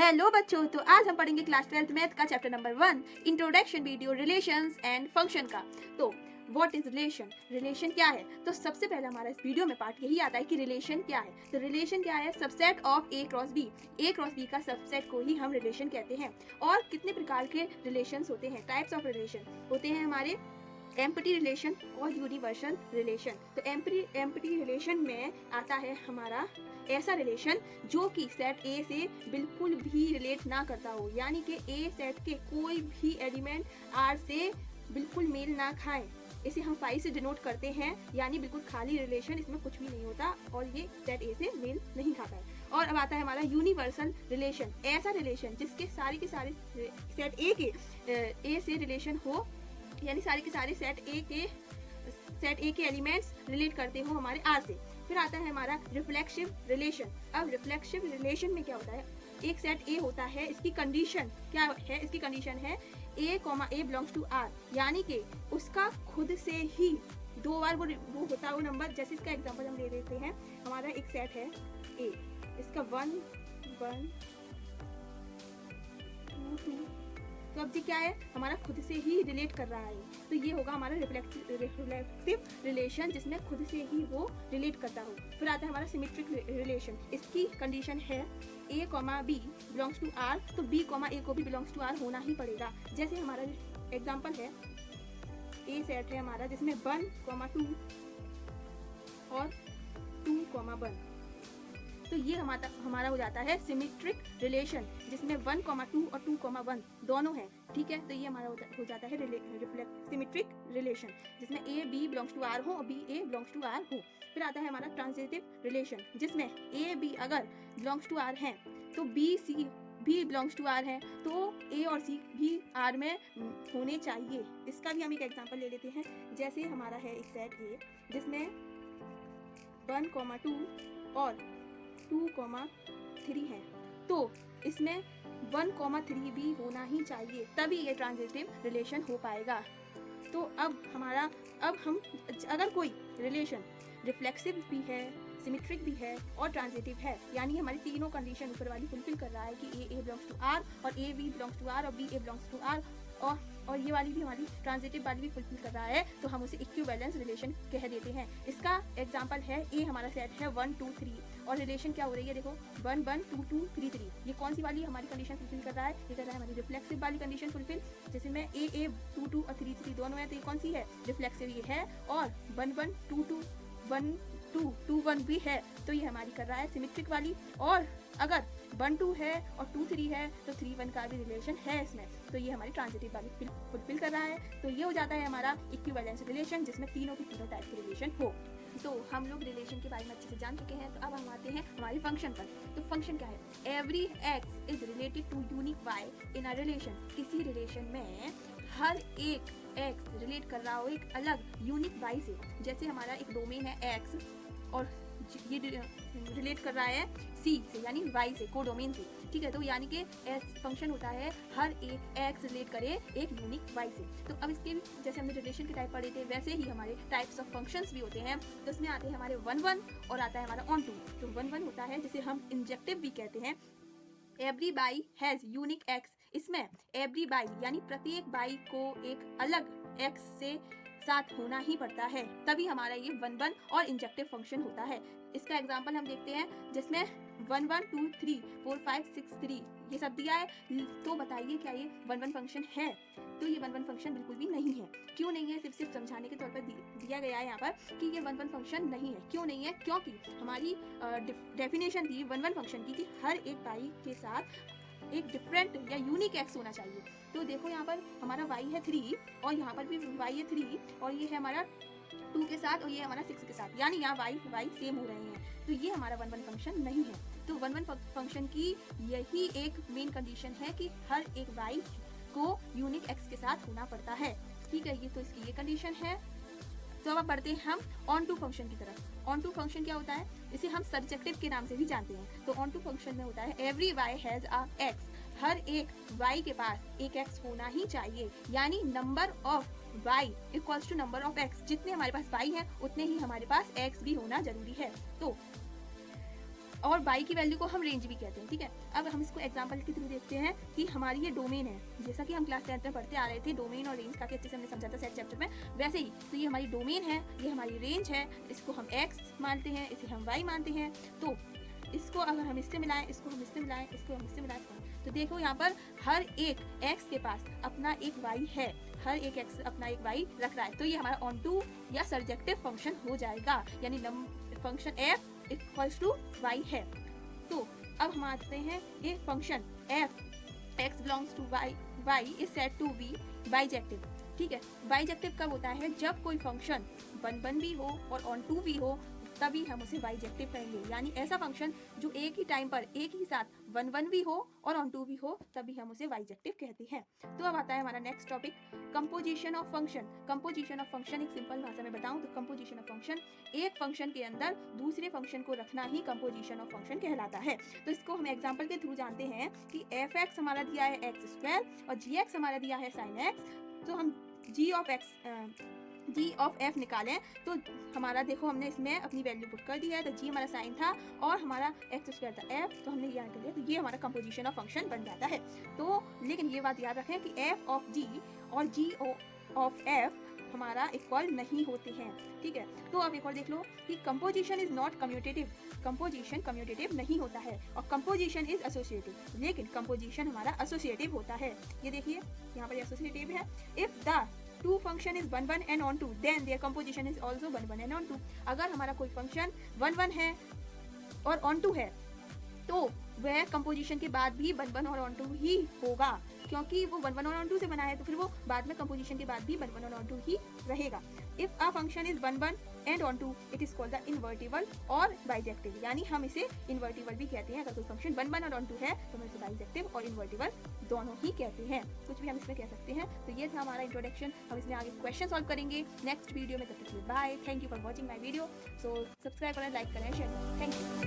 Hello बच्चों, तो आज हम पढ़ेंगे क्लास 12th मैथ का chapter number 1 introduction video relations and function का। तो व्हाट इज रिलेशन, रिलेशन क्या है। तो सबसे पहले हमारा इस वीडियो में पार्ट यही आता है कि रिलेशन क्या है। तो रिलेशन क्या है, subset of A cross B का सबसेट को ही हम रिलेशन कहते हैं। और कितने प्रकार के रिलेशंस होते हैं, टाइप्स ऑफ रिलेशन होते हैं हमारे, एम्प्टी रिलेशन और यूनिवर्सल रिलेशन। तो एम्प्टी रिलेशन में आता है हमारा ऐसा रिलेशन जो कि सेट ए से बिल्कुल भी रिलेट ना करता हो, यानी कि ए सेट के कोई भी एलिमेंट आर से बिल्कुल मेल ना खाए। इसे हम फाई से डिनोट करते हैं, यानी बिल्कुल खाली रिलेशन, इसमें कुछ भी नहीं होता और ये सेट ए से मेल नहीं खाता है। और अब आता है हमारा यूनिवर्सल रिलेशन, ऐसा रिलेशन जिसके सारे के सारे सेट ए से रिलेशन हो, यानी सारे के सारे सेट ए के एलिमेंट्स रिलेट करते हो हमारे आर से। फिर आता है हमारा रिफ्लेक्सिव रिलेशन। अब रिफ्लेक्सिव रिलेशन में क्या होता है, एक सेट ए होता है, इसकी कंडीशन क्या है, इसकी कंडीशन है ए बिलोंग्स टू आर, यानी कि उसका खुद से ही दो बार वो होता है वो नंबर। जैसे इसका एग्जांपल हम ले लेते हैं, हमारा एक सेट है ए, इसका 1 1 2 2, तो अब जी क्या है, हमारा खुद से ही रिलेट कर रहा है, तो ये होगा हमारा रिफ्लेक्सिव रिलेशन जिसमें खुद से ही वो रिलेट करता हो। फिर आता है हमारा सिमेट्रिक रिलेशन, इसकी कंडीशन है A B belongs to R, तो बी ए को भी बिलोंग्स टू आर होना ही पड़ेगा। जैसे हमारा एग्जांपल है ए सेट है हमारा जिसमें 1 2 और 2 1, तो ये हमारा हो जाता है सिमेट्रिक रिलेशन जिसमें 1 2 और 2 1 दोनों हैं, ठीक है। तो ये हमारा हो जाता है सिमेट्रिक रिलेशन जिसमें A B belongs to R हो और B A belongs to R हो। फिर आता है हमारा ट्रांजिटिव रिलेशन जिसमें ए बी अगर बिलोंग्स टू आर हैं तो बी सी भी बिलोंग्स टू आर है, तो ए और सी भी आर में होने चाहिए। इसका भी हम एक एग्जांपल ले लेते हैं। जैसे हमारा है एक सेट ए जिसमें 1 2 और 2 3 है, तो इसमें 1 3 भी होना ही चाहिए, तभी ये ट्रांजिटिव रिलेशन हो पाएगा। तो अब हम अगर कोई रिलेशन रिफ्लेक्सिव भी है, सिमेट्रिक भी है और ट्रांजिटिव है, यानी हमारी तीनों कंडीशन ऊपर वाली फुलफिल कर रहा है कि ए बिलोंग्स टू आर और A B belongs to R और B A belongs to R, और ये वाली भी हमारी ट्रांजिटिव वाली भी फुलफिल कर रहा है, तो हम उसे इक्विवेलेंस रिलेशन कह देते हैं। इसका एग्जांपल है ए हमारा सेट है 1 2 3 और रिलेशन क्या हो रही है, देखो 1 1 2 2 3 3, ये कौन सी वाली हमारी कंडीशन फुलफिल कर रहा है, ये कर रहा है हमारी रिफ्लेक्सिव वाली कंडीशन फुलफिल। जैसे में ए 2 2 और 3 3 दोनों है, तो ये कौन सी है, रिफ्लेक्सिव ये है। और 1 1 2 2 1 2 2 1 भी है, तो ये हमारी कर रहा है सिमेट्रिक वाली। और अगर 1 2 है और 2 3 है तो 3 1 का भी रिलेशन है इसमें, तो ये हमारी ट्रांजिटिव वाली फुलफिल कर रहा है। तो ये हो जाता है हमारा इक्विवेलेंस रिलेशन जिसमें तीनों की तीनों टाइप के रिलेशन हो। तो हम लोग रिलेशन के बारे में अच्छे से जान चुके हैं, तो अब हम आते हैं हमारी फंक्शन पर। तो फंक्शन क्या है, every X is related to unique Y in a relation. किसी रिलेशन में हर एक एक्स रिलेट कर रहा हो एक अलग यूनिक वाई से। जैसे हमारा एक डोमेन है एक्स और ये रिलेट कर रहा है सी से, यानी वाई से, को डोमेन से, ठीक है। तो यानी कि एस फंक्शन होता है हर एक एक्स रिलेट करे एक यूनिक वाई से। तो अब इसके जैसे हमने रिलेशन के टाइप पढ़े थे, वैसे ही हमारे टाइप्स ऑफ फंक्शंस भी होते हैं। तो इसमें आते हैं हमारे 1 1 और आता है हमारा ऑन टू। तो 1 1 होता है जिसे हम इंजेक्टिव भी कहते हैं। Every bi has unique x, इसमें एवरी बाई यानी प्रत्येक बाई को एक अलग एक्स से साथ होना ही पड़ता है, तभी हमारा ये 1 1 और इंजेक्टिव फंक्शन होता है। इसका एग्जांपल हम देखते हैं जिसमें 1 1 2 3 4 5 6 3 ये सब दिया है, तो बताइए क्या ये 1 1 फंक्शन है। तो ये 1 1 फंक्शन बिल्कुल भी नहीं है। क्यों नहीं है, सिर्फ समझाने के तौर पर दिया गया है यहाँ पर कि ये 1 1 फंक्शन नहीं है। क्यों नहीं है, क्योंकि हमारी डेफिनेशन थी 1 1 फंक्शन की कि हर एक बाई के साथ एक डिफरेंट या यूनिक एक्स होना चाहिए। तो देखो यहाँ पर हमारा y है 3 और यहाँ पर भी y है 3 और ये है हमारा 2 के साथ और ये हमारा 6 के साथ, यानी यहाँ y सेम हो रहे हैं, तो ये हमारा 1 1 फंक्शन नहीं है। तो 1 1 फंक्शन की यही एक मेन कंडीशन है कि हर एक y को यूनिक x के साथ होना पड़ता है, ठीक है। ये तो इसकी ये कंडीशन है। तो अब बढ़ते हैं हम ऑन टू फंक्शन की तरफ। ऑन टू फंक्शन क्या होता है, इसे हम सर्जेक्टिव के नाम से भी जानते हैं। तो ऑन टू फंक्शन में होता है every y has a x, हर एक y के पास एक x होना ही चाहिए, यानी number of y equals to number of x, जितने हमारे पास y है उतने ही हमारे पास x भी होना जरूरी है। तो और बाई की वैल्यू को हम रेंज भी कहते हैं, ठीक है। अब हम इसको एग्जांपल के थ्रू देखते हैं कि हमारी ये डोमेन है, जैसा कि हम क्लास 10 में पढ़ते आ रहे थे, डोमेन और रेंज काफ़ी अच्छे से हमने समझा था सेट चैप्टर में, वैसे ही तो ये हमारी डोमेन है, ये हमारी रेंज है, इसको हम x मानते हैं, इसे हम y मानते हैं। तो इसको अगर हम इससे मिलाएं, इसको हम इससे मिलाएं, इसको हम इससे मिलाएं, तो देखो यहाँ पर हर एक x के पास अपना एक y है, हर एक x अपना एक y रख रहा है, तो ये हमारा ऑन टू या सर्जेक्टिव फंक्शन हो जाएगा, यानी function f equals to y है। तो अब हम आते हैं ये function f x belongs to y is set to be bijective, ठीक है। बाइजेक्टिव कब होता है? जब कोई फंक्शन 1 भी हो और ऑन टू भी हो, तभी हम उसे बाइजेक्टिव कहेंगे, यानी ऐसा फंक्शन जो एक ही टाइम पर एक ही साथ 1 भी हो और ऑन टू भी हो, तभी हम उसे बाइजेक्टिव कहते हैं। तो अब आता है हमारा next topic, composition of function. Composition of function एक सिंपल भाषा में बताऊं तो कंपोजिशन ऑफ फंक्शन, एक फंक्शन के अंदर दूसरे फंक्शन को रखना ही कंपोजिशन ऑफ फंक्शन कहलाता है। तो इसको हम एग्जाम्पल के थ्रू जानते हैं कि एफ एक्स हमारा दिया है x² और जी एक्स हमारा दिया है sin x। तो हम g ऑफ f निकालें तो हमारा देखो हमने इसमें अपनी वैल्यू पुट कर दी है, तो g हमारा साइन था और हमारा x² था f, तो हमने यहाँ कर दिया, तो ये हमारा कंपोजिशन ऑफ फंक्शन बन जाता है। तो लेकिन ये बात याद रखें कि f ऑफ g और g ऑफ f हमारा इक्वल नहीं होते हैं, ठीक है। तो अब एक और देख लो कि composition is not commutative, composition commutative नहीं होता है, और कंपोजिशन इज एसोसिएटिव, लेकिन कंपोजिशन हमारा एसोसिएटिव होता है। ये देखिए यहाँ पर एसोसिएटिव है, if the two function is 1 and on 2 then their composition is also 1 and on 2। अगर हमारा कोई फंक्शन 1 है और on 2 है, तो वह कंपोजिशन के बाद भी 1 और on 2 ही होगा, क्योंकि वो 1 और on 2 से बना है, तो फिर वो बाद में कंपोजिशन के बाद भी 1 और on 2 ही रहेगा। If a function is 1 and on 2 it is called the invertible और बाइजेक्टिव, यानी हम इसे इन्वर्टिबल भी कहते हैं। अगर कोई फंक्शन 1 और on 2 है तो हम इसे बाइजेक्टिव और इन्वर्टिबल दोनों ही कहते हैं, कुछ भी हम इसमें कह सकते हैं। तो ये था हमारा इंट्रोडक्शन, हम इसमें आगे क्वेश्चन सॉल्व करेंगे नेक्स्ट वीडियो में। तब तक के लिए bye, thank you for watching my video. So subscribe करें, लाइक करें, शेयर करें, थैंक यू।